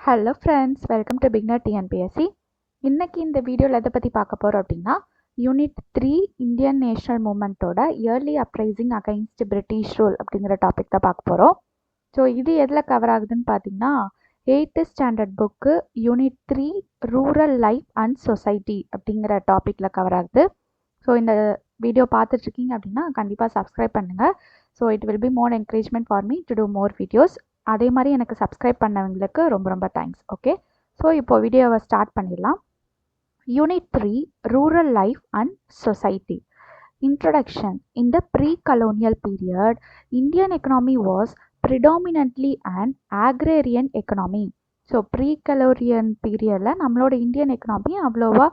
Hello friends, welcome to beginner TNPSC. இன்னைக்கு இந்த வீடியோவில் எதை பற்றி பார்க்க போகிறோம் அப்படின்னா, யூனிட் 3 இந்தியன் நேஷனல் மூமெண்ட்டோட early uprising against British rule அப்படிங்கிற டாபிக் தான் பார்க்க போகிறோம். ஸோ இது எதில் கவர் ஆகுதுன்னு பார்த்தீங்கன்னா, 8th standard book unit 3 rural life and society அப்படிங்கிற டாப்பிக்கில் கவர் ஆகுது. ஸோ இந்த வீடியோ பார்த்துட்ருக்கீங்க அப்படின்னா கண்டிப்பாக சப்ஸ்கிரைப் பண்ணுங்கள். So it will be more encouragement for me to do more videos. அதே மாதிரி எனக்கு சப்ஸ்கிரைப் பண்ணவங்களுக்கு ரொம்ப ரொம்ப தேங்க்ஸ். ஓகே, ஸோ இப்போ வீடியோவை ஸ்டார்ட் பண்ணிடலாம். Unit 3 rural life and society. Introduction. In the pre-colonial period, Indian economy was predominantly an agrarian economy. So precolonial பீரியடில் நம்மளோட இந்தியன் எக்கனாமி அவ்வளோவா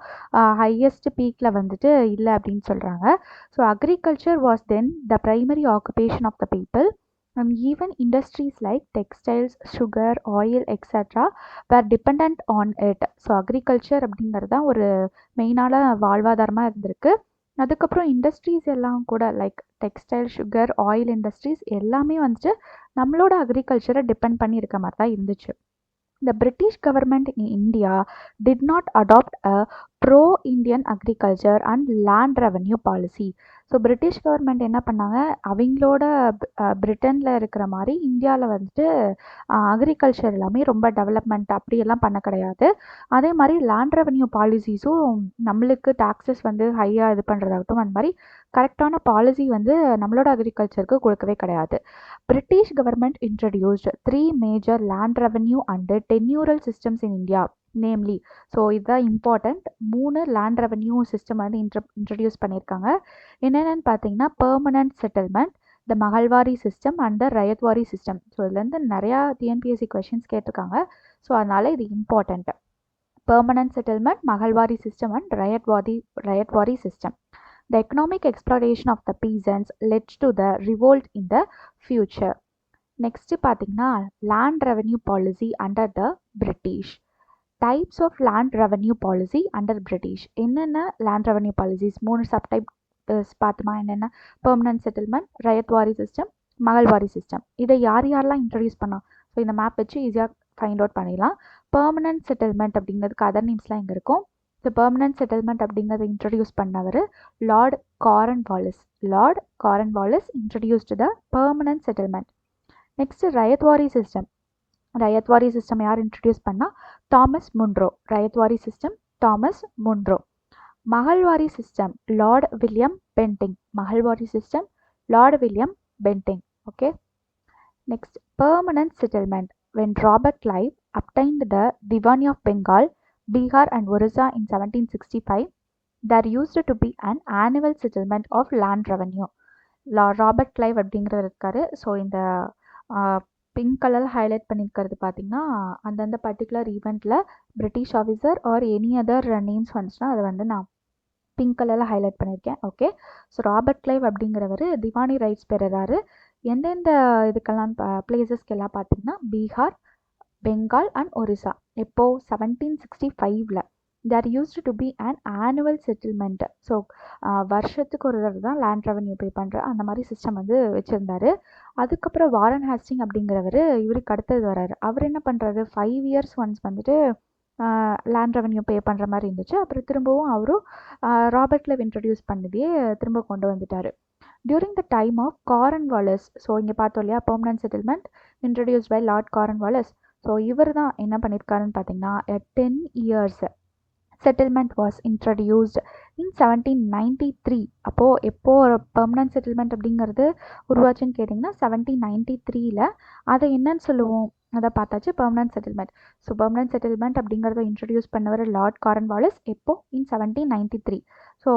ஹையஸ்ட் பீக்கில் வந்துட்டு இல்லை அப்படின்னு சொல்கிறாங்க. So agriculture was then the primary occupation of the people. And even industries like textiles, sugar, oil, etc. were dependent on it. So agriculture அப்படிங்கிறது தான் ஒரு மெயினான வாழ்வாதாரமாக இருந்திருக்கு. அதுக்கப்புறம் இண்டஸ்ட்ரீஸ் எல்லாம் கூட like textile, sugar, oil industries எல்லாமே வந்துட்டு நம்மளோட அக்ரிகல்ச்சரை டிபெண்ட் பண்ணி இருக்க மாதிரி தான் இருந்துச்சு. The British government in India did not adopt a pro-Indian agriculture and land revenue policy. So British government என்ன பண்ணாங்க, அவங்களோட பிரிட்டனில் இருக்கிற மாதிரி இந்தியாவில் வந்துட்டு அக்ரிகல்ச்சர் எல்லாமே ரொம்ப டெவலப்மெண்ட் அப்படியெல்லாம் பண்ண கிடையாது. அதே மாதிரி லேண்ட் ரெவன்யூ பாலிசிஸும் நம்மளுக்கு டாக்ஸஸ் வந்து ஹையாக இது பண்ணுறதாகட்டும் அந்த மாதிரி கரெக்டான பாலிசி வந்து நம்மளோட அக்ரிகல்ச்சருக்கு கொடுக்கவே கிடையாது. British government introduced 3 major land revenue and tenurial systems in India. Namely, so இதுதான் இம்பார்ட்டண்ட், 3 லேண்ட் ரெவன்யூ சிஸ்டம் வந்து இன்ட்ரடியூஸ் பண்ணியிருக்காங்க. என்னென்னு பார்த்தீங்கன்னா, permanent settlement, the Mahalwari system and the ryotwari system. So இதுலேருந்து நிறையா டிஎன்பிஎஸ்சி கொஷின்ஸ் கேட்டிருக்காங்க. ஸோ அதனால் இது important. Permanent settlement, மகள்வாரி system and ryotwari system. The economic exploitation of the peasants led to the revolt in the future. Next பார்த்தீங்கன்னா, land revenue policy under the British. Types of land revenue policy under British. என்னென்ன land revenue policies? 3 subtype பார்த்துமா. என்னென்ன? Permanent settlement, ryotwari system, மகள்வாரி system. இதை யாரெல்லாம் introduce பண்ணோம்? So இந்த map வச்சு ஈஸியாக ஃபைண்ட் அவுட் பண்ணிடலாம். பெர்மனன்ட் செட்டில்மெண்ட் அப்படிங்கிறதுக்கு அதர் நேம்ஸ்லாம் இங்கே இருக்கும். ஸோ பெர்மனன்ட் செட்டில்மெண்ட் அப்படிங்கிறத இன்ட்ரடியூஸ் பண்ணவர் Lord Cornwallis. Lord Cornwallis introduced the permanent settlement. Next ryotwari system. Ryotwari system யார் இன்ட்ரடியூஸ் பண்ணால்? Thomas Munro. Ryotwari system Thomas Munro. Mahalwari system Lord William Bentinck. Mahalwari system Lord William Bentinck. Okay, next permanent settlement. when Robert Clive obtained the Diwani of Bengal, Bihar and Orissa in 1765, there used to be an annual settlement of land revenue. Robert Clive அப்படிங்கிறவர் இருக்காரு. So இந்த pink கலரில் highlight பண்ணியிருக்கிறது பார்த்தீங்கன்னா, அந்தந்த particular ஈவெண்ட்டில் British officer or any other names வந்துச்சுன்னா அதை வந்து நான் பிங்க் கலரில் ஹைலைட் பண்ணியிருக்கேன். ஓகே, ஸோ ராபர்ட் கிளைவ் அப்படிங்கிறவர் திவானி ரைட்ஸ் பெறுறாரு. எந்தெந்த இதுக்கெல்லாம் பிளேசஸ்க்கெல்லாம் பார்த்தீங்கன்னா, பீகார், பெங்கால் அண்ட் ஒரிசா. எப்போ? 1765. There used to be an annual settlement. So வருஷத்துக்கு ஒரு தடவை தான் லேண்ட் ரெவன்யூ பே பண்ணுற அந்த மாதிரி சிஸ்டம் வந்து வச்சுருந்தாரு. அதுக்கப்புறம் வாரன் ஹாஸ்டிங் அப்படிங்கிறவர் இவருக்கு அடுத்தது வர்றாரு. அவர் என்ன பண்ணுறாரு, 5 years ஒன்ஸ் வந்துட்டு லேண்ட் ரெவன்யூ பே பண்ணுற மாதிரி இருந்துச்சு. அப்புறம் திரும்பவும் அவரும் ராபர்ட் கிளைவ் இன்ட்ரடியூஸ் பண்ணதையே திரும்ப கொண்டு வந்துட்டார். During the time of Cornwallis. So இங்கே பார்த்தோம் இல்லையா, permanent settlement introduced by Lord Cornwallis. So இவர் தான் என்ன பண்ணியிருக்காருன்னு பார்த்தீங்கன்னா, 10 years settlement was introduced in 1793. அப்போது எப்போது பெர்மனன்ட் செட்டில்மெண்ட் அப்படிங்கிறது உருவாச்சுன்னு கேட்டிங்கன்னா 1793. அதை என்னன்னு சொல்லுவோம், அதை பார்த்தாச்சு, permanent settlement. So permanent settlement அப்படிங்கிறத இன்ட்ரடியூஸ் பண்ணவர் லார்ட் கார்ன்வாலிஸ். எப்போ? இன் 1793. ஸோ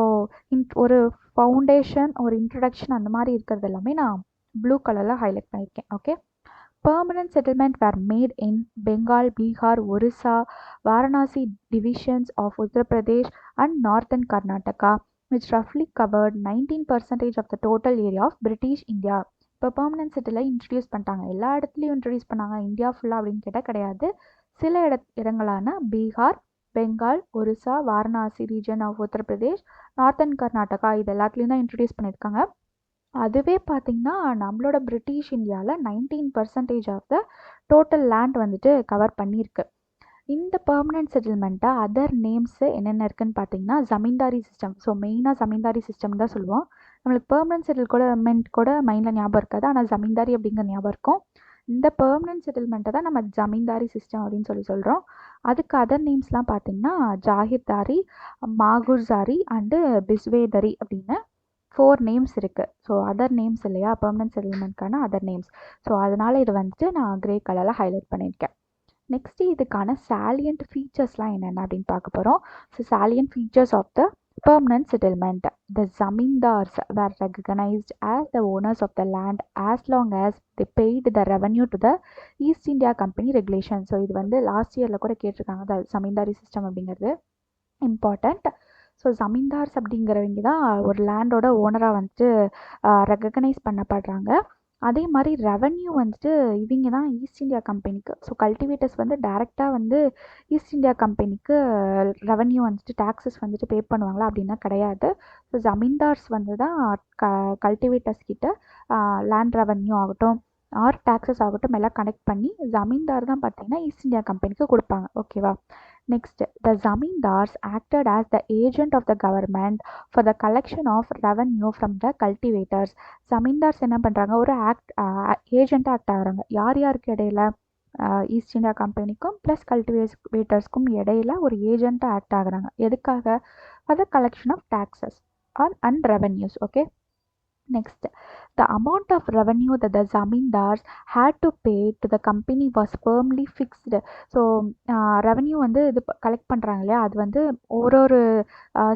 ஒரு ஃபவுண்டேஷன், ஒரு இன்ட்ரடக்ஷன் அந்த மாதிரி இருக்கிறது எல்லாமே நான் ப்ளூ கலரில் ஹைலைட் பண்ணியிருக்கேன். Okay, permanent settlement were made in Bengal, Bihar, Orissa, Varanasi divisions of Uttar Pradesh and northern Karnataka, which roughly covered 19% of the total area of British India. இப்போ permanent செட்டிலை introduce பண்ணிட்டாங்க. எல்லா இடத்துலையும் introduce பண்ணாங்க, India ஃபுல்லாக அப்படின்னு கேட்டால் கிடையாது. சில இடங்களான Bihar, Bengal, Orissa, Varanasi region of Uttar Pradesh, northern Karnataka இது எல்லாத்துலேயும் தான் இன்ட்ரடியூஸ் பண்ணியிருக்காங்க. அதுவே பார்த்திங்கன்னா நம்மளோட பிரிட்டிஷ் இந்தியாவில் 19% ஆஃப் த டோட்டல் லேண்ட் வந்துட்டு கவர் பண்ணியிருக்கு. இந்த பெர்மனன்ட் செட்டில்மெண்ட்டை அதர் நேம்ஸு என்னென்ன இருக்குன்னு பார்த்தீங்கன்னா ஜமீன்தாரி சிஸ்டம். ஸோ மெயினாக ஜமீன்தாரி சிஸ்டம் தான் சொல்லுவோம். நம்மளுக்கு பெர்மனன்ட் செட்டில்மெண்ட் கூட மைண்டில் ஞாபகம் இருக்காது, ஆனால் ஜமீன்தாரி அப்படிங்கிற ஞாபகம் இருக்கும். இந்த பெர்மனன்ட் செட்டில்மெண்ட்டை தான் நம்ம ஜமீன்தாரி சிஸ்டம் அப்படின்னு சொல்கிறோம். அதுக்கு அதர் நேம்ஸ்லாம் பார்த்தீங்கன்னா ஜாகிர்தாரி, மாகுர்சாரி அண்டு பிஸ்வேதரி அப்படின்னு 4 நேம்ஸ் இருக்குது. ஸோ அதர் நேம்ஸ் இல்லையா, பெர்மனன்ட் செட்டில்மெண்ட்கான அதர் நேம்ஸ். ஸோ அதனால் இது வந்துட்டு நான் கிரே கலரில் ஹைலைட் பண்ணியிருக்கேன். நெக்ஸ்ட் இதுக்கான சாலியன்ட் ஃபீச்சர்ஸ்லாம் என்னென்ன அப்படின்னு பார்க்க போகிறோம். So salient features of the permanent settlement. The zamindars were recognized as the owners of the land as long as they paid the revenue to the East India Company regulation. So இது வந்து last இயரில் கூட கேட்டிருக்காங்க. த zamindari system அப்படிங்கிறது important. So zamindars அப்படிங்கிறவங்க தான் ஒரு லேண்டோட ஓனராக வந்துட்டு ரெக்கக்னைஸ் பண்ணப்படுறாங்க. அதே மாதிரி ரெவன்யூ வந்துட்டு இவங்க தான் ஈஸ்ட் இந்தியா கம்பெனிக்கு. ஸோ கல்டிவேட்டர்ஸ் வந்து டைரெக்டாக வந்து ஈஸ்ட் இந்தியா கம்பெனிக்கு ரெவன்யூ வந்துட்டு டேக்ஸஸ் வந்துட்டு பே பண்ணுவாங்களா அப்படின்னா கிடையாது. ஸோ ஜமீன்தார்ஸ் வந்து தான் கல்டிவேட்டர்ஸ் கிட்ட லேண்ட் ரெவன்யூ ஆகட்டும் ஆர் டேக்ஸஸ் ஆகட்டும் எல்லாம் கனெக்ட் பண்ணி ஜமீன்தார் தான் பார்த்தீங்கன்னா ஈஸ்ட் இந்தியா கம்பெனிக்கு கொடுப்பாங்க. ஓகேவா. Next, the zamindars acted as the agent of the government for the collection of revenue from the cultivators. Zamindars என்ன பண்ணுறாங்க, ஒரு ஏஜெண்ட்டாக ஆக்ட் ஆகுறாங்க. யார் யாருக்கு இடையில, ஈஸ்ட் இந்தியா கம்பெனிக்கும் ப்ளஸ் கல்டிவேட்டர்ஸ்க்கும் இடையில ஒரு ஏஜெண்ட்டாக ஆக்ட் ஆகுறாங்க. எதுக்காக? for the collection of taxes and revenues. Okay. Next, the amount of revenue that the zamindars had to pay to the company was firmly fixed. So revenue வந்து இது collect பண்ணுறாங்க இல்லையா, அது வந்து ஒரு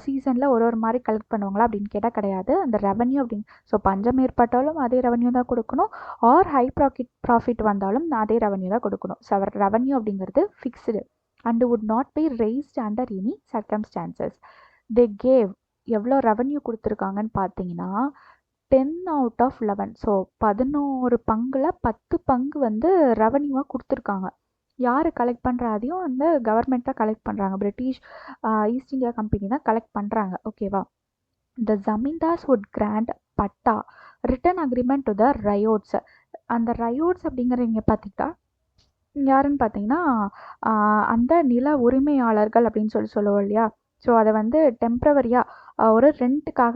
சீசனில் ஒரு மாதிரி கலெக்ட் பண்ணுவாங்களா அப்படின்னு கேட்டால் கிடையாது. அந்த ரெவன்யூ அப்படின்னு ஸோ பஞ்சம் ஏற்பட்டாலும் அதே ரெவன்யூ தான் கொடுக்கணும், ஆர் ஹை ப்ராஃபிட் வந்தாலும் அதே ரெவன்யூ தான் கொடுக்கணும். ஸோ ரெவன்யூ அப்படிங்கிறது fixed and would not be raised under any circumstances. They gave எவ்வளோ ரெவன்யூ கொடுத்துருக்காங்கன்னு பார்த்தீங்கன்னா 10 out of 11. ஸோ 11 பங்கில் 10 பங்கு வந்து ரெவன்யூவாக கொடுத்துருக்காங்க. யார் கலெக்ட் பண்ணுற அதையும் அந்த கவர்மெண்ட் தான் கலெக்ட் பண்ணுறாங்க. பிரிட்டிஷ் ஈஸ்ட் இந்தியா கம்பெனி தான் கலெக்ட் பண்ணுறாங்க. ஓகேவா. The zamindars would grant patta written agreement to the ryots. அந்த ரயோட்ஸ் அப்படிங்கிறவங்க பார்த்திங்கன்னா யாருன்னு பார்த்தீங்கன்னா அந்த நில உரிமையாளர்கள் அப்படின்னு சொல்லுவோம் இல்லையா. ஸோ அதை வந்து டெம்ப்ரவரியாக ஒரு ரெண்ட்டுக்காக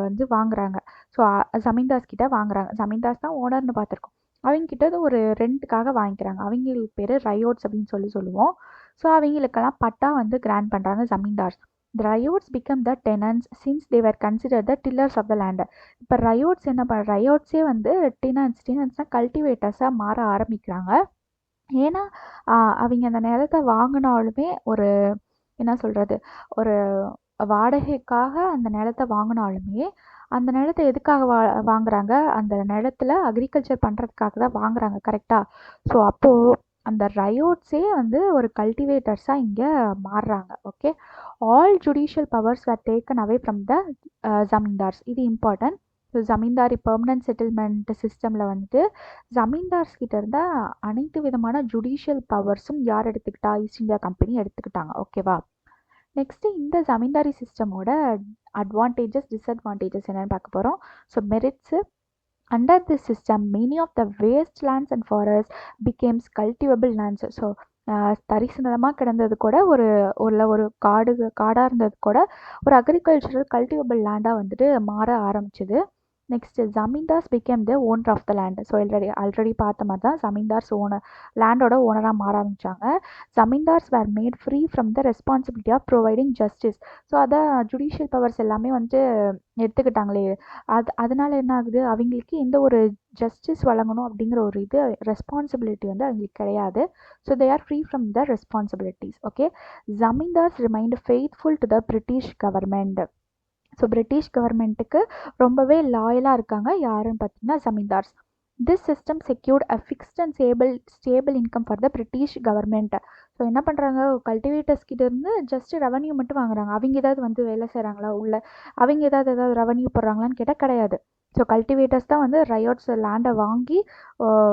வந்து வாங்குறாங்க. ஸோ ஜமீன்தார்ஸ் கிட்ட வாங்குறாங்க. ஜமீன்தார்ஸ் தான் ஓனர்னு பார்த்துருக்கோம். அவங்ககிட்ட ஒரு ரெண்ட்டுக்காக வாங்கிக்கிறாங்க. அவங்களுக்கு பேர் ரயோட்ஸ் அப்படின்னு சொல்லுவோம். ஸோ அவங்களுக்கெல்லாம் பட்டா வந்து கிராண்ட் பண்ணுறாங்க zamindars. The ryots become the tenants since they were considered the tillers of the land. இப்போ ரயோட்ஸ் என்ன ரயோட்ஸே வந்து டெனன்ஸ்னால் கல்டிவேட்டர்ஸாக மாற ஆரம்பிக்கிறாங்க. ஏன்னா அவங்க அந்த நிலத்தை வாங்கினாலுமே ஒரு என்ன சொல்கிறது, ஒரு வாடகைக்காக அந்த நிலத்தை வாங்கினாலுமே அந்த நிலத்தை எதுக்காக வாங்குறாங்க, அந்த நிலத்தில் அக்ரிகல்ச்சர் பண்ணுறதுக்காக தான் வாங்குறாங்க. கரெக்டாக. ஸோ அப்போது அந்த ரயோட்ஸே வந்து ஒரு கல்டிவேட்டர்ஸாக இங்கே மாறுறாங்க. Okay. All judicial powers are taken away from the zamindars. இது important. So zamindari permanent settlement சிஸ்டமில் வந்துட்டு ஜமீன்தார்ஸ் கிட்ட இருந்த அனைத்து விதமான ஜுடிஷியல் பவர்ஸும் யார் எடுத்துக்கிட்டா, ஈஸ்ட் இந்தியா கம்பெனி எடுத்துக்கிட்டாங்க. ஓகேவா. நெக்ஸ்ட்டு இந்த ஜமீன்தாரி சிஸ்டமோட அட்வான்டேஜஸ் டிஸ்அட்வான்டேஜஸ் என்னென்னு பார்க்க போகிறோம். So merits, under this system many of the waste lands and forest becomes cultivable lands. So தரிசு நிலமாக கிடந்தது கூட ஒரு காடாக இருந்தது கூட ஒரு அக்ரிகல்ச்சரல் கல்டிவபிள் லேண்டாக வந்துட்டு மாற ஆரம்பிச்சுது. Next, zamindars became the owner of the land. So already பார்த்த மாதிரி தான் ஜமீன்தார்ஸ் லேண்டோட ஓனராக மாற ஆரம்பித்தாங்க. Zamindars were made free from the responsibility of providing justice. So அதை ஜுடிஷியல் பவர்ஸ் எல்லாமே வந்துட்டு எடுத்துக்கிட்டாங்களே, அதனால என்ன ஆகுது, அவங்களுக்கு எந்த ஒரு ஜஸ்டிஸ் வழங்கணும் அப்படிங்கிற ஒரு ரெஸ்பான்சிபிலிட்டி வந்து அவங்களுக்கு கிடையாது. So they are free from the responsibilities. Okay. Zamindars remind faithful to the British government. So British கவர்மெண்ட்டுக்கு ரொம்பவே லாயலாக இருக்காங்க. யாருன்னு பார்த்தீங்கன்னா zamindars. Tissue system secured a fixed and stable income for the British government. So என்ன பண்ணுறாங்க, கல்டிவேட்டர்ஸ் கிட்ட இருந்து ஜஸ்ட் ரெவன்யூ மட்டும் வாங்குறாங்க. அவங்க ஏதாவது வந்து வேலை செய்கிறாங்களா உள்ள, அவங்க ஏதாவது ரெவன்யூ போடுறாங்களான்னு கேட்டால் கிடையாது. ஸோ கல்டிவேட்டர்ஸ் தான் வந்து ரயோட்ஸ் லேண்டை வாங்கி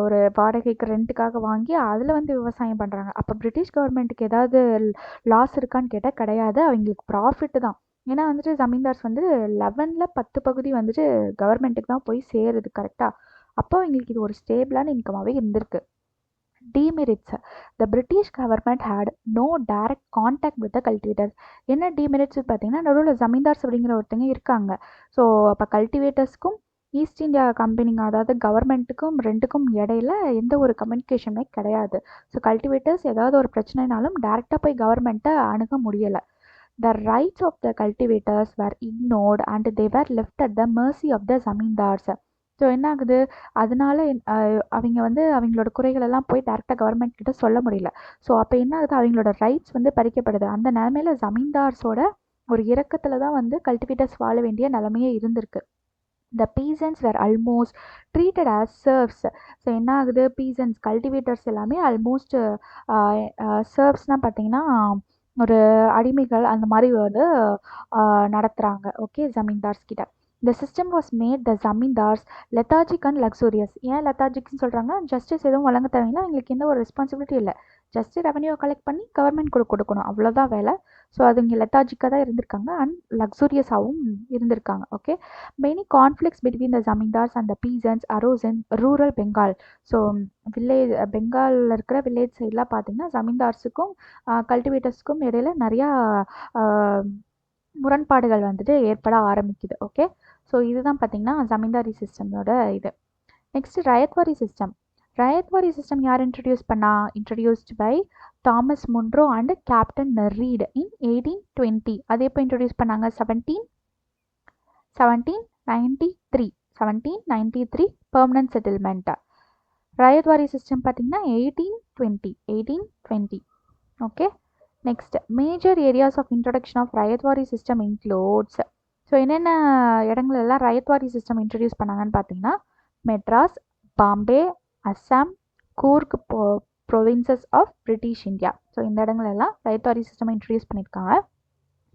ஒரு வாடகைக்கு ரெண்ட்டுக்காக வாங்கி அதில் வந்து விவசாயம் பண்ணுறாங்க. அப்போ பிரிட்டிஷ் கவர்மெண்ட்டுக்கு ஏதாவது லாஸ் இருக்கான்னு கேட்டால் கிடையாது. அவங்களுக்கு ப்ராஃபிட் தான். ஏன்னா வந்துட்டு ஜமீன்தார்ஸ் வந்து 11ல் 10 பகுதி வந்துட்டு கவர்மெண்ட்டுக்கு தான் போய் சேருது. கரெக்டாக. அப்போ அவங்களுக்கு இது ஒரு ஸ்டேபிளான இன்கமாகவே இருந்திருக்கு. Demerits. The British government had no direct contact with the cultivators. என்ன demerits பார்த்தீங்கன்னா நடுவில் ஜமீன்தார்ஸ் அப்படிங்கிற ஒருத்தங்க இருக்காங்க. ஸோ அப்போ கல்டிவேட்டர்ஸ்க்கும் ஈஸ்ட் இந்தியா கம்பெனிங்க அதாவது கவர்மெண்ட்டுக்கும் ரெண்டுக்கும் இடையில எந்த ஒரு கம்யூனிகேஷனுமே கிடையாது. ஸோ கல்டிவேட்டர்ஸ் ஏதாவது ஒரு பிரச்சனைனாலும் டேரெக்டாக போய் கவர்மெண்ட்டை அணுக முடியலை. The rights of the cultivators were ignored and they were left at the mercy of the zamindars. So என்ன ஆகுது, அதனால அவங்க வந்து அவங்களோட குறைகளெல்லாம் போய் டேரெக்டாக கவர்மெண்ட் கிட்ட சொல்ல முடியல. ஸோ அப்போ என்ன ஆகுது, அவங்களோட ரைட்ஸ் வந்து பறிக்கப்படுது. அந்த நிலமையில ஜமீன்தார்ஸோட ஒரு இறக்கத்தில் தான் வந்து கல்டிவேட்டர்ஸ் வாழ வேண்டிய நிலைமையே இருந்திருக்கு. The peasants were almost treated as serfs. So என்ன ஆகுது, பீசன்ஸ் கல்டிவேட்டர்ஸ் எல்லாமே ஆல்மோஸ்ட் சர்வ்ஸ்னால் பார்த்தீங்கன்னா ஒரு அடிமைகள் அந்த மாதிரி வந்து நடத்துகிறாங்க. ஓகே, ஜமீன்தார்ஸ் கிட்ட. The system was made the zamindars lethargic and luxurious. ஏன் லெத்தாஜிக்னு சொல்கிறாங்க, ஜஸ்டிஸ் எதுவும் வழங்க தேவையில்லை, அவங்களுக்கு எந்த ஒரு ரெஸ்பான்சிபிலிட்டி இல்லை, ஜஸ்ட் ரெவன்யூ கலெக்ட் பண்ணி கவர்மெண்ட் கொடுக்கணும், அவ்வளோதான் வேலை. ஸோ அது இங்கே லெத்தாஜிக்காக தான் இருந்திருக்காங்க அண்ட் லக்ஸூரியஸாகவும் இருந்திருக்காங்க. Okay, many conflicts between the zamindars and the peasants arose in rural Bengal. So பெங்காலில் இருக்கிற வில்லேஜ் சைட்லாம் பார்த்தீங்கன்னா ஜமீன்தார்ஸுக்கும் கல்டிவேட்டர்ஸுக்கும் இடையில நிறையா முரண்பாடுகள் வந்துட்டு ஏற்பட ஆரம்பிக்குது. ஓகே, ஸோ இதுதான் பார்த்தீங்கன்னா ஜமீன்தாரி சிஸ்டமோட இது. Next ryotwari system. Ryotwari system யார் introduced by Thomas Munro and captain Reed in 1820. அது எப்போ இன்ட்ரடியூஸ் பண்ணாங்க, 1793 பெர்மனன்ட் செட்டில்மெண்ட். ரயத்வாரி சிஸ்டம் பார்த்தீங்கன்னா 1820. Okay, next major areas of introduction of ryotwari system includes. So என்னென்ன இடங்களெல்லாம் ரயத்வாரி சிஸ்டம் இன்ட்ரடியூஸ் பண்ணாங்கன்னு பார்த்தீங்கன்னா Madras, Bombay, Assam, Coorg provinces of British India. So இந்த இடங்களெல்லாம் ரயத்வாரி சிஸ்டம் இன்ட்ரடியூஸ் பண்ணியிருக்காங்க.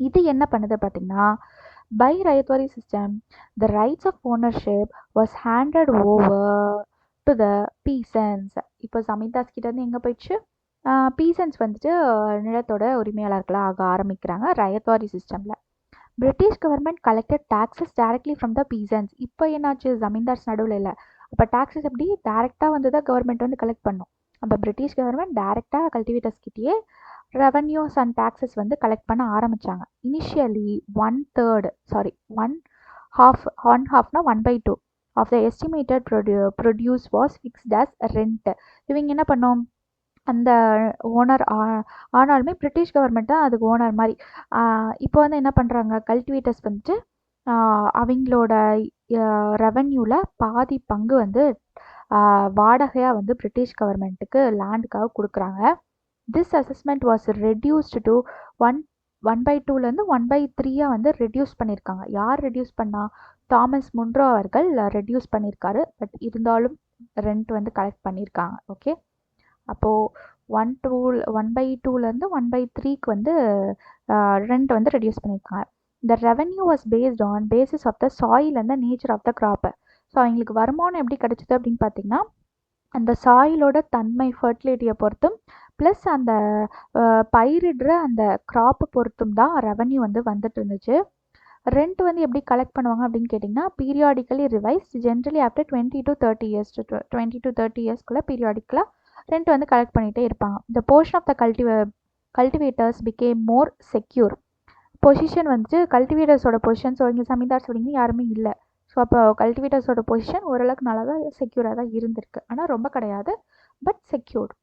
இது என்ன பண்ணுது பார்த்தீங்கன்னா, by ryotwari system the rights of ownership was handed over to the peasants. இப்போ ஜமீன்தார்ஸ் கிட்ட இருந்து எங்கே போயிடுச்சு, பீசன்ஸ் வந்துட்டு நிலத்தோட உரிமையாளர்களாக ஆக ஆரம்பிக்கிறாங்க ரயத்வாரி சிஸ்டமில். British government collected taxes directly from the peasants. இப்போ என்னாச்சு, ஜமீன்தார்ஸ் நடுவில் இல்லை, அப்போ டாக்ஸஸ் எப்படி டேரெக்டாக வந்து தான் கவர்மெண்ட் வந்து கலெக்ட் பண்ணும். அப்போ பிரிட்டிஷ் கவர்மெண்ட் டேரெக்டாக கல்டிவேட்டர்ஸ் கிட்டேயே ரெவன்யூஸ் அண்ட் டாக்ஸஸ் வந்து கலெக்ட் பண்ண ஆரம்பித்தாங்க. Initially 1/2 of the estimated produce was fixed as rent. இவங்க என்ன பண்ணோம், அந்த ஓனர் ஆனாலுமே பிரிட்டிஷ் கவர்மெண்ட் தான் அதுக்கு ஓனர் மாதிரி. இப்போ வந்து என்ன பண்ணுறாங்க, கல்டிவேட்டர்ஸ் வந்துட்டு அவங்களோட ரெவன்யூவில் பாதி பங்கு வந்து வாடகையாக வந்து பிரிட்டிஷ் கவர்மெண்ட்டுக்கு லேண்டுக்காக கொடுக்குறாங்க. This assessment was reduced to 1/2 1/3 வந்து ரெடியூஸ் பண்ணியிருக்காங்க. யார் ரெடியூஸ் பண்ணா, தாமஸ் முன்ரோ அவர்கள் ரெடியூஸ் பண்ணியிருக்காரு. பட் இருந்தாலும் ரெண்ட் வந்து கலெக்ட் பண்ணியிருக்காங்க. ஓகே, அப்போது 1/2 1/3 வந்து ரெண்ட் வந்து ரெடியூஸ் பண்ணியிருக்காங்க. The revenue was based on basis of the soil and the nature of the crop. So அவங்களுக்கு வருமானம் எப்படி கிடைச்சிது அப்படின்னு பார்த்தீங்கன்னா, அந்த சாயிலோட தன்மை ஃபர்டிலிட்டியை பொறுத்தும் ப்ளஸ் அந்த பயிரிடுற அந்த க்ராப்பை பொறுத்தும் தான் ரெவன்யூ வந்து வந்துட்டு இருந்துச்சு. ரெண்ட் வந்து எப்படி கலெக்ட் பண்ணுவாங்க அப்படின்னு கேட்டிங்கன்னா, periodically revised generally after 20 to 30 இயர்ஸ்க்குள்ளே பீரியாடிக்கலாக ரெண்ட் வந்து கலெக்ட் பண்ணிகிட்டே இருப்பாங்க. The portion of the cultivators became more secure. Position வந்துட்டு கல்டிவேட்டர்ஸோட பொசிஷன். ஸோ இங்கே ஜமீன்தார்ஸ் அப்படிங்கிறது யாருமே இல்லை. ஸோ அப்போ கல்டிவேட்டர்ஸோட பொசிஷன் ஓரளவுக்கு நல்லா தான் செக்யூராக தான் இருந்திருக்கு, ஆனால் ரொம்ப கிடையாது, but secured.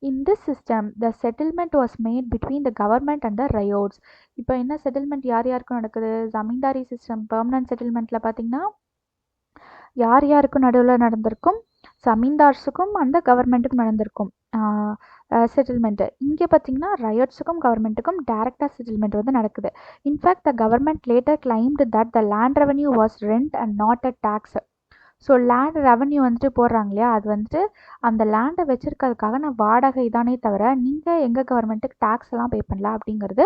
In this system the settlement was made between the government and the ryots. இப்போ என்ன செட்டில்மெண்ட் யார் யாருக்கும் நடக்குது, ஜமீன்தாரி சிஸ்டம் பெர்மனன்ட் செட்டில்மெண்ட்டில் பார்த்தீங்கன்னா யார் யாருக்கும் நடுவில் நடந்திருக்கும், ஜமீன்தார்ஸுக்கும் அந்த கவர்மெண்ட்டுக்கும் நடந்திருக்கும் செட்டில்மெண்ட்டு. இங்கே பார்த்தீங்கன்னா ரயோட்ஸுக்கும் கவர்மெண்ட்டுக்கும் டேரெக்டாக செட்டில்மெண்ட் வந்து நடக்குது. In fact the government later claimed that the land revenue was rent and not a tax. So land revenue வந்துட்டு போடுறாங்க இல்லையா, அது வந்துட்டு அந்த லேண்டை வச்சுருக்கிறதுக்காக நான் வாடகை தானே தவிர நீங்கள் எங்கள் கவர்மெண்ட்டுக்கு டேக்ஸ் எல்லாம் பே பண்ணல அப்படிங்கிறது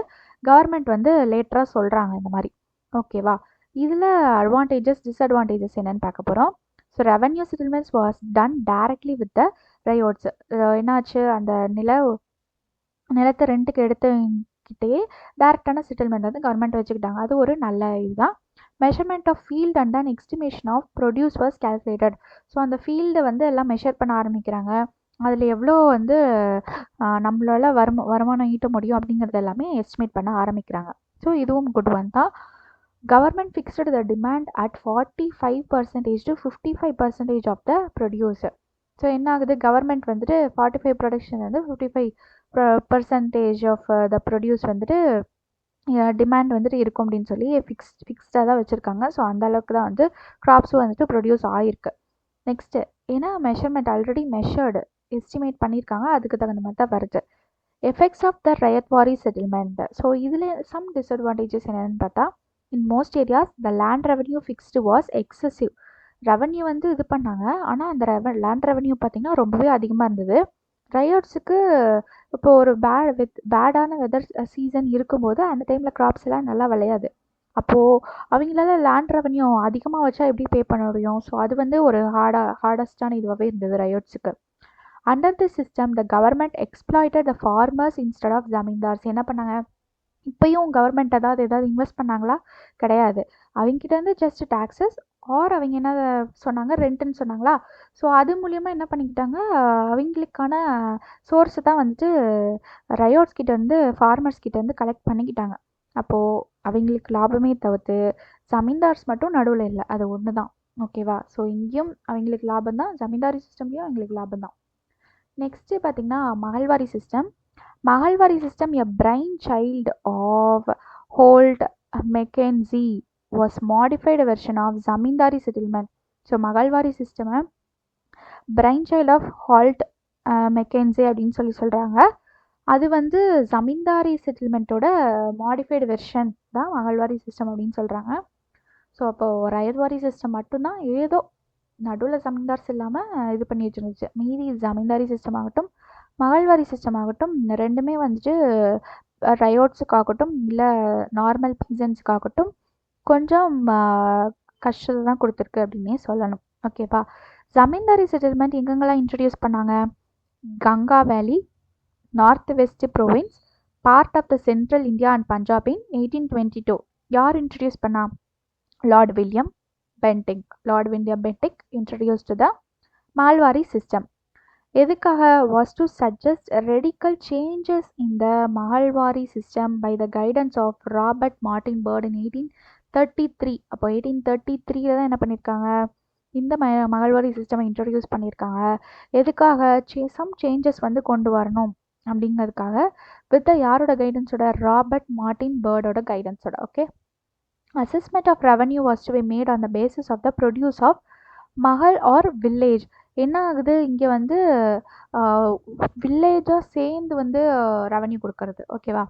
கவர்மெண்ட் வந்து லேட்டராக சொல்கிறாங்க இந்த மாதிரி. ஓகேவா, இதில் அட்வான்டேஜஸ் டிஸ்அட்வான்டேஜஸ் என்னென்னு பார்க்க போகிறோம். So revenue settlements was done directly with the ryots. என்னாச்சு, அந்த நிலத்தை ரெண்ட்டுக்கு எடுத்துக்கிட்டே டேரெக்டான செட்டில்மெண்ட் வந்து கவர்மெண்ட் வச்சுக்கிட்டாங்க. அது ஒரு நல்ல இதுதான். Measurement of field and then estimation of produce was calculated. So அந்த ஃபீல்டை வந்து எல்லாம் மெஷர் பண்ண ஆரம்பிக்கிறாங்க. அதில் எவ்வளோ வந்து நம்மளால் வருமானம் ஈட்ட முடியும் அப்படிங்கிறது எல்லாமே எஸ்டிமேட் பண்ண ஆரம்பிக்கிறாங்க. ஸோ இதுவும் குட் ஒன் தான். Government fixed the demand at 45% to 55% of the producer. So என்ன ஆகுது, கவர்மெண்ட் வந்துட்டு 45 ப்ரொடக்ஷன் வந்து 55% ஆஃப் த ப்ரொடியூஸ் வந்துட்டு டிமாண்ட் வந்துட்டு இருக்கும் அப்படின்னு சொல்லி ஃபிக்ஸ்டாக தான் வச்சுருக்காங்க. ஸோ அந்த அளவுக்கு தான் வந்து க்ராப்ஸும் வந்துட்டு ப்ரொடியூஸ் ஆகிருக்கு. நெக்ஸ்ட்டு ஏன்னா மெஷர்மெண்ட் ஆல்ரெடி மெஷர்டு எஸ்டிமேட் பண்ணியிருக்காங்க, அதுக்கு தகுந்த மாதிரி தான் வருது. Effects of the ryotwari settlement. So இதில் சம் டிஸ்அட்வான்டேஜஸ் என்னென்னு பார்த்தா, in most areas the land revenue fixed was excessive. Revenue வந்து இது பண்ணாங்க, ஆனால் அந்த லேண்ட் ரெவன்யூ பார்த்திங்கன்னா ரொம்பவே அதிகமாக இருந்தது. ரயோட்ஸுக்கு இப்போ ஒரு பேடான வெதர் சீசன் இருக்கும்போது அந்த டைமில் கிராப்ஸ் எல்லாம் நல்லா விளையாது. அப்போது அவங்களால லேண்ட் ரெவன்யூ அதிகமாக வச்சா எப்படி பே பண்ண முடியும்? ஸோ அது வந்து ஒரு ஹார்டஸ்டான இதுவாகவே இருந்தது ரயோட்ஸுக்கு. Under the system the government exploited the farmers instead of zamindars. என்ன பண்ணாங்க, இப்போயும் கவர்மெண்ட் ஏதாவது இன்வெஸ்ட் பண்ணாங்களா? கிடையாது. அவங்ககிட்ட ஜஸ்ட் டாக்ஸஸ் ஆர் அவங்க என்ன சொன்னாங்க, ரெண்ட்டுன்னு சொன்னாங்களா? ஸோ அது மூலியமாக என்ன பண்ணிக்கிட்டாங்க, அவங்களுக்கான சோர்ஸை தான் வந்துட்டு ரயோட்ஸ் கிட்டேருந்து ஃபார்மர்ஸ் கிட்டேருந்து கலெக்ட் பண்ணிக்கிட்டாங்க. அப்போது அவங்களுக்கு லாபமே தவிர்த்து ஜமீன்தார்ஸ் மட்டும் நடுவில் இல்லை, அது ஒன்று தான். ஓகேவா? ஸோ இங்கேயும் அவங்களுக்கு லாபம் தான், ஜமீன்தாரி சிஸ்டம்லேயும் அவங்களுக்கு லாபம் தான். நெக்ஸ்ட்டு பார்த்திங்கன்னா Mahalwari system. மகள்வாரி system a brain child of Holt Mackenzie was modified version of zamindari settlement. So Mahalwari சிஸ்டமை brain child of Holt Mackenzie அப்படின்னு சொல்கிறாங்க. அது வந்து ஜமீன்தாரி செட்டில்மெண்ட்டோட மாடிஃபைடு வெர்ஷன் தான் மகள்வாரி சிஸ்டம் அப்படின்னு சொல்கிறாங்க. ஸோ அப்போது ரயத்வாரி சிஸ்டம் மட்டும்தான் ஏதோ நடுவில் ஜமீன்தார்ஸ் இல்லாமல் இது பண்ணி வச்சுருந்துச்சு. மீதி ஜமீன்தாரி சிஸ்டம் ஆகட்டும் மகள்வாரி சிஸ்டம் ஆகட்டும் ரெண்டுமே வந்துட்டு ரயோட்ஸுக்காகட்டும் இல்லை நார்மல் பீசன்ஸுக்காகட்டும் கொஞ்சம் கஷ்டத்தை தான் கொடுத்துருக்கு அப்படின்னே சொல்லணும். ஓகேவா? ஜமீன்தாரி செட்டில்மெண்ட் எங்கெங்கெல்லாம் இன்ட்ரடியூஸ் பண்ணாங்க? Ganga valley, north west province, part of the central India and Punjab in 1822. யார் இன்ட்ரடியூஸ் பண்ணா? Lord William Bentinck. Lord William Bentinck introduced the Mahalwari system. எதுக்காக? Was to suggest radical changes in the Mahalwari system by the guidance of Robert Martin Bird in 1833. அப்போ 1833 தான் என்ன பண்ணியிருக்காங்க, இந்த மகள்வாரி system introduce பண்ணியிருக்காங்க. எதுக்காக? சம் சேஞ்சஸ் வந்து கொண்டு வரணும் அப்படிங்கிறதுக்காக. வித் யாரோட கைடன்ஸோட? ராபர்ட் மார்டின் பேர்டோட கைடன்ஸோட. Okay. Assessment of revenue was to be made on the basis of the produce of mahal or village. என்ன ஆகுது, இங்கே வந்து வில்லேஜாக சேர்ந்து வந்து ரெவன்யூ கொடுக்கறது. ஓகேவா?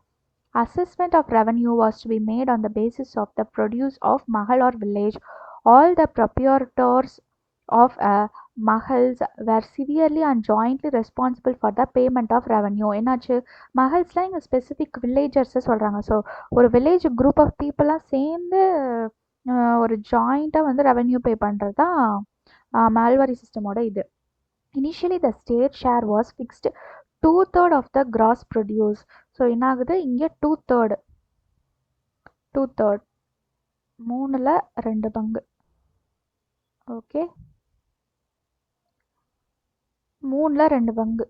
Assessment of revenue was to be made on the basis of the produce of mahal or village. All the proprietors of mahals were severally and jointly responsible for the payment of revenue. என்னாச்சு, மகள்ஸ்லாம் இங்கே specific வில்லேஜர்ஸை சொல்கிறாங்க. So ஒரு village group of பீப்புளாக சேர்ந்து ஒரு ஜாயிண்ட்டாக வந்து revenue பே பண்ணுறது தான் மால்வாரி சிஸ்டமோட இது. Initially the state share was fixed 2/3 of the gross produce. So என்ன ஆகுது, இங்கே 2/3 3ல் 2 பங்கு. ஓகே, 3ல் 2 பங்கு.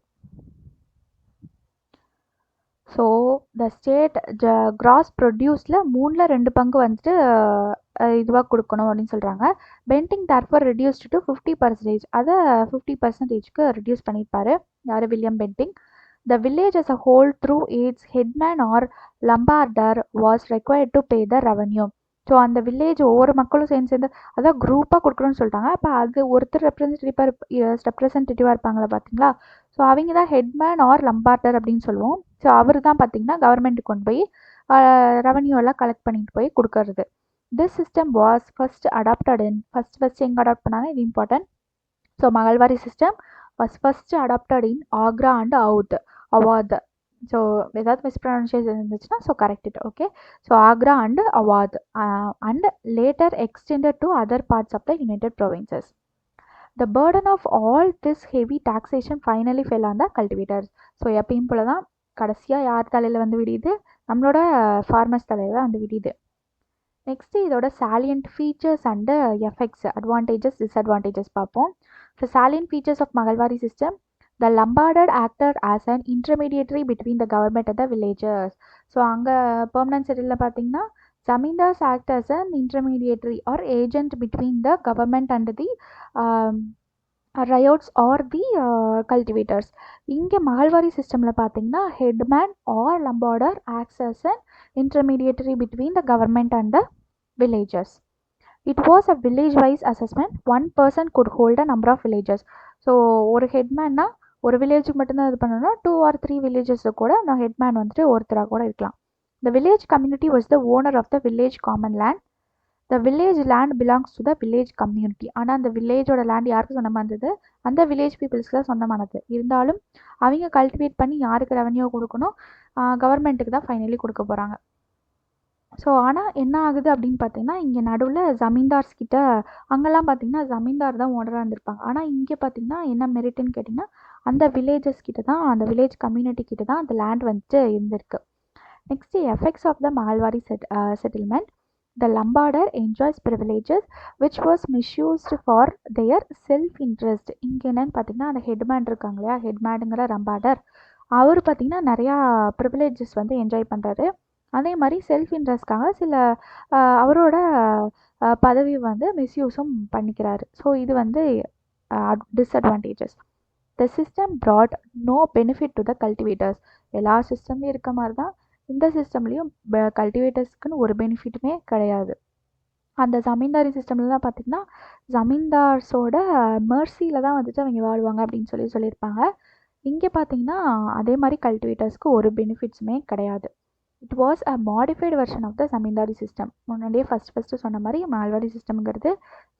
ஸோ த ஸ்டேட் கிராஸ் ப்ரொடியூஸில் 3ல் 2 பங்கு வந்துட்டு இதுவாக கொடுக்கணும் அப்படின்னு சொல்கிறாங்க. Bentinck therefore reduced to 50%. அதை 50%க்கு ரெடியூஸ் பண்ணியிருப்பாரு. யார்? William Bentinck. The village as a whole through its headman or lambardar was required to pay the revenue. So அந்த வில்லேஜ் ஒவ்வொரு மக்களும் சேர்ந்து அதான் குரூப்பாக கொடுக்கணும்னு சொல்லிட்டாங்க. அப்போ அது ஒருத்தர் ரெப்ரசன்டேட்டிவாக இருப்பாங்களா பார்த்தீங்களா? ஸோ அவங்க தான் ஹெட்மேன் ஆர் லம்பார்டர் அப்படின்னு சொல்லுவோம். ஸோ அவர் தான் பார்த்தீங்கன்னா கவர்மெண்ட்டுக்கு கொண்டு போய் ரெவன்யூ எல்லாம் கலெக்ட் பண்ணிட்டு போய் கொடுக்கறது. This system was first adapted in first எங்கே அடாப்ட் பண்ணாங்க, இது important. So mahalwari system was first adapted in Agra and Awadh. So ஏதாவது மிஸ்ப்ரொனன்சியேஷன் இருந்துச்சுன்னா so correct it. Okay. So Agra and Awadh and later extended to other parts of the United Provinces. The burden of all this heavy taxation finally fell on the cultivators. So எப்பயும் போல தான் கடைசியாக யார் தலையில் வந்து விடியுது, நம்மளோட ஃபார்மர்ஸ் தலையில் தான் வந்து விடியுது. நெக்ஸ்ட்டு இதோட salient features and effects, advantages disadvantages பார்ப்போம். So salient features of Mahalwari system. The Lombarded acted as an intermediary between the government and the villagers. So அங்கே பெர்மனன்ட் செட்டிலில் பார்த்தீங்கன்னா zamindars act as an intermediary or agent between the government and the ryots or the cultivators. இங்கே மகள்வாரி சிஸ்டமில் பார்த்தீங்கன்னா headman or lambardar acts as an intermediary between the government and the villagers. It was a village-wise assessment. One person could hold a number of villages. So ஒரு ஹெட்மேன்னா ஒரு வில்லேஜுக்கு மட்டும்தான் இது பண்ணணும்னா 2 or 3 வில்லேஜஸில் கூட அந்த ஹெட்மேன் வந்துட்டு ஒருத்தராக கூட இருக்கலாம். The village community was the owner of the village common land. The village land belongs to the village community. ஆனால் அந்த வில்லேஜோட லேண்ட் யாருக்கு சொந்தமாக இருந்தது? அந்த வில்லேஜ் பீப்புள்ஸ்க்கு தான் சொந்தமானது. இருந்தாலும் அவங்க கல்டிவேட் பண்ணி யாருக்கு ரெவன்யூ கொடுக்கணும்? கவர்மெண்ட்டுக்கு தான் ஃபைனலி கொடுக்க போகிறாங்க. ஸோ ஆனால் என்ன ஆகுது அப்படின்னு பார்த்தீங்கன்னா இங்கே நடுவில் ஜமீன்தார்ஸ் கிட்ட அங்கெல்லாம் பார்த்தீங்கன்னா ஜமீன்தார் தான் ஓனராக இருந்திருப்பாங்க. ஆனால் இங்கே பார்த்தீங்கன்னா என்ன மெரிட்டுன்னு கேட்டிங்கன்னா அந்த வில்லேஜஸ் கிட்ட தான், அந்த வில்லேஜ் கம்யூனிட்டி கிட்ட தான் அந்த லேண்ட் வந்துட்டு இருந்திருக்கு. Next effects of the mahalwari settlement. The Lombardar enjoys privileges which was misused for their self-interest. இங்கே என்னன்னு பார்த்தீங்கன்னா அந்த ஹெட்மேன் இருக்காங்க இல்லையா, ஹெட்மேனுங்கிற லம்பார்டர் அவர் பார்த்தீங்கன்னா நிறையா ப்ரிவிலேஜஸ் வந்து என்ஜாய் பண்ணுறாரு. அதே மாதிரி செல்ஃப் இன்ட்ரெஸ்ட்காக சில அவரோட பதவி வந்து மிஸ்யூஸும் பண்ணிக்கிறாரு. ஸோ இது வந்து disadvantages. The system brought no benefit to the cultivators. எல்லா சிஸ்டம்லேயும் இருக்க மாதிரி தான் இந்த சிஸ்டம்லேயும் கல்டிவேட்டர்ஸ்க்குன்னு ஒரு பெனிஃபிட்டுமே கிடையாது. அந்த ஜமீன்தாரி சிஸ்டம்லாம் பார்த்திங்கன்னா ஜமீன்தார்ஸோட மெர்சியில் தான் வந்துட்டு அவங்க வாழ்வாங்க அப்படின்னு சொல்லியிருப்பாங்க. இங்கே பார்த்தீங்கன்னா அதே மாதிரி கல்டிவேட்டர்ஸ்க்கு ஒரு பெனிஃபிட்ஸுமே கிடையாது. It was a modified version of the zamindari system. முன்னாடியே ஃபஸ்ட்டு சொன்ன மாதிரி மகள்வாரி சிஸ்டம்ங்கிறது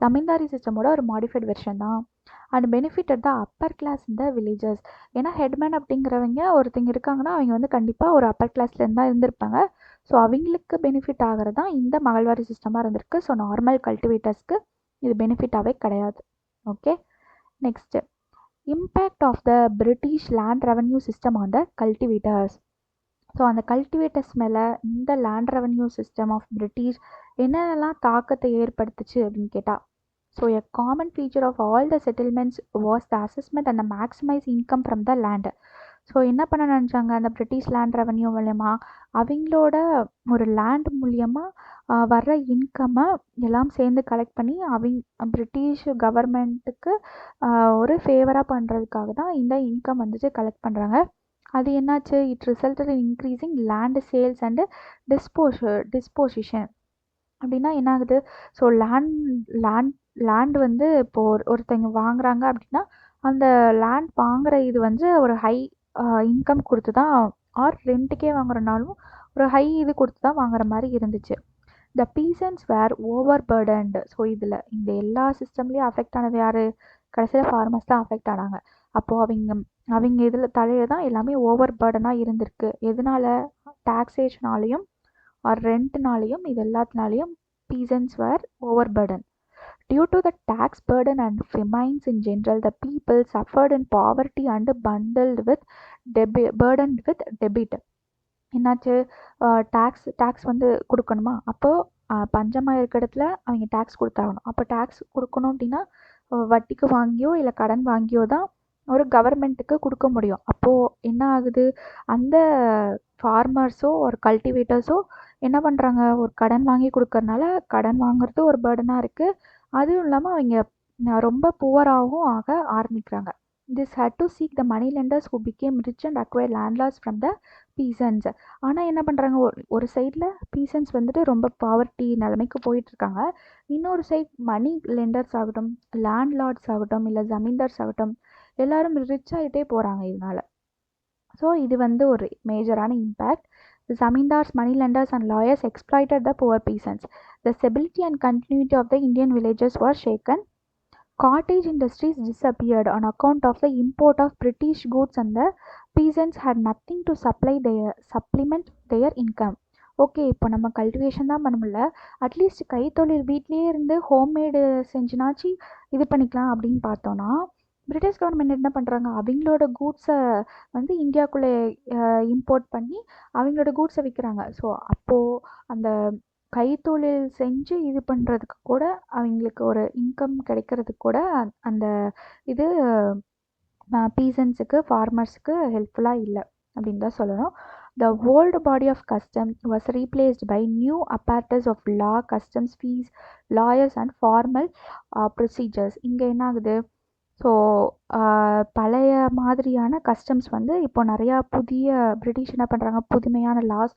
ஜமீன்தாரி சிஸ்டமோட ஒரு மாடிஃபைடு வெர்ஷன் தான். And benefit the upper class இந்த வில்லேஜஸ். ஏன்னா ஹெட்மேன் அப்படிங்கிறவங்க ஒருத்தங்க இருக்காங்கன்னா அவங்க வந்து கண்டிப்பாக ஒரு அப்பர் கிளாஸ்லேருந்து தான் இருந்திருப்பாங்க. ஸோ அவங்களுக்கு பெனிஃபிட் ஆகிறது தான் இந்த மகள்வாரி சிஸ்டமாக இருந்திருக்கு. ஸோ நார்மல் கல்டிவேட்டர்ஸ்க்கு இது பெனிஃபிட்டாகவே கிடையாது. Okay, next impact of the British land revenue system on the cultivators. So அந்த கல்டிவேட்டர்ஸ் மேலே இந்த land revenue system of British என்னென்னலாம் தாக்கத்தை ஏற்படுத்துச்சு அப்படின்னு கேட்டால், so a common feature of all the settlements was the assessment and maximise income from the land. So என்ன பண்ண நினச்சாங்க, அந்த பிரிட்டிஷ் லேண்ட் ரெவன்யூ மூலயமா அவங்களோட ஒரு லேண்ட் மூலியமாக வர்ற இன்கம்மை எல்லாம் சேர்ந்து கலெக்ட் பண்ணி பிரிட்டிஷ் கவர்மெண்ட்டுக்கு ஒரு ஃபேவராக பண்ணுறதுக்காக தான் இந்த இன்கம் வந்துட்டு கலெக்ட் பண்ணுறாங்க. அது என்னாச்சு, it resulted in increasing land sales and disposition. அப்படின்னா என்ன ஆகுது, ஸோ லேண்ட் வந்து இப்போது ஒருத்தங்க வாங்குறாங்க அப்படின்னா அந்த லேண்ட் வாங்குற இது வந்து ஒரு ஹை இன்கம் கொடுத்து தான், ஆர் ரெண்ட்டுக்கே வாங்குறனாலும் ஒரு ஹை இது கொடுத்து தான் வாங்குற மாதிரி இருந்துச்சு. த பீசன்ஸ் வேர் ஓவர் பர்டன்டு. ஸோ இதில் இந்த எல்லா சிஸ்டம்லேயும் அஃபெக்ட் ஆனது யார், கடைசியில் ஃபார்மர்ஸ் தான் அஃபெக்ட் ஆனாங்க. அப்போது அவங்க இதில் தலையில் தான் எல்லாமே ஓவர் பர்டனாக இருந்திருக்கு. எதனால, டாக்ஸேஷனாலையும் ஆர் ரெண்ட்னாலையும் இது எல்லாத்தினாலையும் peasants were over burden. Due to the tax burden and famines in general, the people suffered in poverty and burdened with debt. என்னாச்சு, டேக்ஸ் வந்து கொடுக்கணுமா, அப்போது பஞ்சமாக இருக்கிற இடத்துல அவங்க டேக்ஸ் கொடுத்தாகணும். அப்போ டேக்ஸ் கொடுக்கணும் அப்படின்னா வட்டிக்கு வாங்கியோ இல்லை கடன் வாங்கியோ தான் ஒரு கவர்மெண்ட்டுக்கு கொடுக்க முடியும். அப்போது என்ன ஆகுது, அந்த ஃபார்மர்ஸோ ஒரு கல்டிவேட்டர்ஸோ என்ன பண்ணுறாங்க, ஒரு கடன் வாங்கி கொடுக்கறனால கடன் வாங்குறது ஒரு பர்டனாக இருக்குது. அதுவும் இல்லாமல் அவங்க ரொம்ப புவராகவும் ஆக ஆரம்பிக்கிறாங்க. This had to seek the money lenders who became rich and acquired landlords from the peasants. ஆனால் என்ன பண்ணுறாங்க, ஒரு சைடில் பீசன்ஸ் வந்துட்டு ரொம்ப பாவர்ட்டி நிலைமைக்கு போயிட்டுருக்காங்க. இன்னொரு சைட் மணி லெண்டர்ஸ் ஆகட்டும், லேண்ட்லார்ட்ஸ் ஆகட்டும், இல்லை ஜமீன்தார்ஸ் ஆகட்டும், எல்லாரும் ரிச் ஆகிட்டே போகிறாங்க இதனால. ஸோ இது வந்து ஒரு மேஜரான impact. The zamindars, money lenders and lawyers exploited the poor peasants. The stability and continuity of the Indian villages were shaken. Cottage industries disappeared on account of the import of British goods and the peasants had nothing to supplement their income. Okay, இப்போ நம்ம cultivation தான் பண்ண முடியல, at least கைத்தொழில் வீட்லேயே இருந்து homemade செஞ்சுனாச்சு இது பண்ணிக்கலாம் அப்படின்னு பார்த்தோன்னா, பிரிட்டிஷ் கவர்மெண்ட் என்ன பண்ணுறாங்க, அவங்களோட கூட்ஸை வந்து இந்தியாவுக்குள்ளே இம்போர்ட் பண்ணி அவங்களோட கூட்ஸை விற்கிறாங்க. ஸோ அப்போது அந்த கைத்தொழில் செஞ்சு இது பண்ணுறதுக்கு கூட அவங்களுக்கு ஒரு இன்கம் கிடைக்கிறதுக்கு கூட அந்த இது பீசன்ஸுக்கு ஃபார்மர்ஸுக்கு ஹெல்ப்ஃபுல்லாக இல்லை அப்படின்னு தான் சொல்லணும். The old body of custom was replaced by new apparatus of law, customs fees, lawyers and formal procedures. இங்கே என்ன ஆகுது? ஸோ பழைய மாதிரியான கஸ்டம்ஸ் வந்து இப்போ நிறையா பிரிட்டிஷ் என்ன பண்ணுறாங்க, புதுமையான லாஸ்,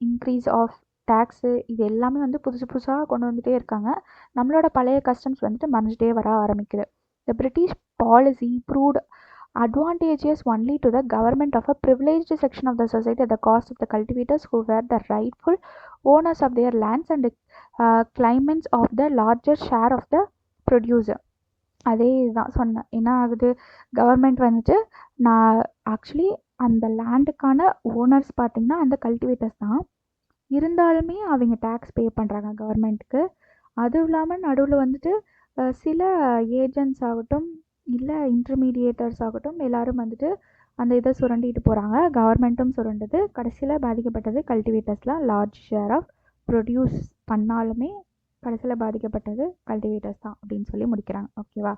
இன்க்ரீஸ் ஆஃப் டேக்ஸு, இது எல்லாமே வந்து புதுசாக கொண்டு வந்துகிட்டே இருக்காங்க. நம்மளோட பழைய கஸ்டம்ஸ் வந்துட்டு மறைஞ்சிட்டே வர ஆரம்பிக்குது. The British policy proved advantageous only to the government of a privileged section of the society at the cost of the cultivators who were the rightful owners of their lands and claimants of the larger share of the producer. அதே இதுதான் சொன்னேன். என்ன ஆகுது, government வந்துட்டு நான் actually அந்த லேண்டுக்கான owners பார்த்திங்கன்னா அந்த கல்டிவேட்டர்ஸ் தான், இருந்தாலுமே அவங்க டேக்ஸ் பே பண்ணுறாங்க கவர்மெண்ட்டுக்கு. அதுவும் இல்லாமல் நடுவில் வந்துட்டு சில ஏஜென்ட்ஸ் ஆகட்டும் இல்லை இன்டர்மீடியேட்டர்ஸ் ஆகட்டும் எல்லோரும் வந்துட்டு அந்த இதை சுரண்டிட்டு போகிறாங்க. கவர்மெண்ட்டும் சுரண்டுது. கடைசியில் பாதிக்கப்பட்டது கல்டிவேட்டர்ஸ்லாம். லார்ஜ் ஷேர் ஆஃப் ப்ரொடியூஸ் பண்ணாலுமே கடைசியில் பாதிக்கப்பட்டது கல்டிவேட்டர்ஸ் தான் அப்படின்னு சொல்லி முடிக்கிறாங்க. ஓகேவா?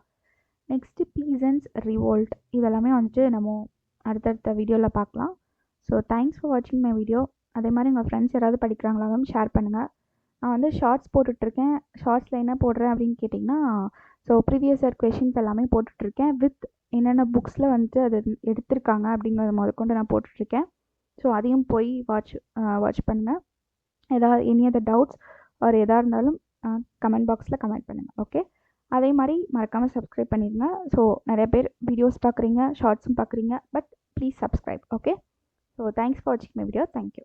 நெக்ஸ்ட்டு பீசன்ஸ் ரிவோல்ட், இதெல்லாமே வந்துட்டு நம்ம அடுத்தடுத்த வீடியோவில் பார்க்கலாம். ஸோ தேங்க்ஸ் ஃபார் வாட்சிங் மை வீடியோ. அதே மாதிரி உங்கள் ஃப்ரெண்ட்ஸ் யாராவது படிக்கிறாங்களாலும் ஷேர் பண்ணுங்கள். நான் வந்து ஷார்ட்ஸ் போட்டுட்ருக்கேன். ஷார்ட்ஸில் என்ன போடுறேன் அப்படின்னு கேட்டிங்கன்னா, ஸோ ப்ரீவியஸ் இயர் கொஷின்ஸ் எல்லாமே போட்டுட்ருக்கேன். வித் என்னென்ன புக்ஸில் வந்துட்டு அது எடுத்திருக்காங்க அப்படிங்கிறத முதற்கொண்டு நான் போட்டுட்ருக்கேன். ஸோ அதையும் போய் வாட்ச் பண்ணுங்கள். ஏதாவது எனி அதர் டவுட்ஸ் ஒரு எதாக இருந்தாலும் கமெண்ட் பாக்ஸில் கமெண்ட் பண்ணுங்கள். ஓகே, அதே மாதிரி மறக்காமல் சப்ஸ்கிரைப் பண்ணிடுங்க. ஸோ நிறைய பேர் வீடியோஸ் பார்க்குறீங்க, ஷார்ட்ஸும் பார்க்குறீங்க, but please subscribe. Okay, so thanks for வாட்சிங் மை வீடியோ. தேங்க்யூ.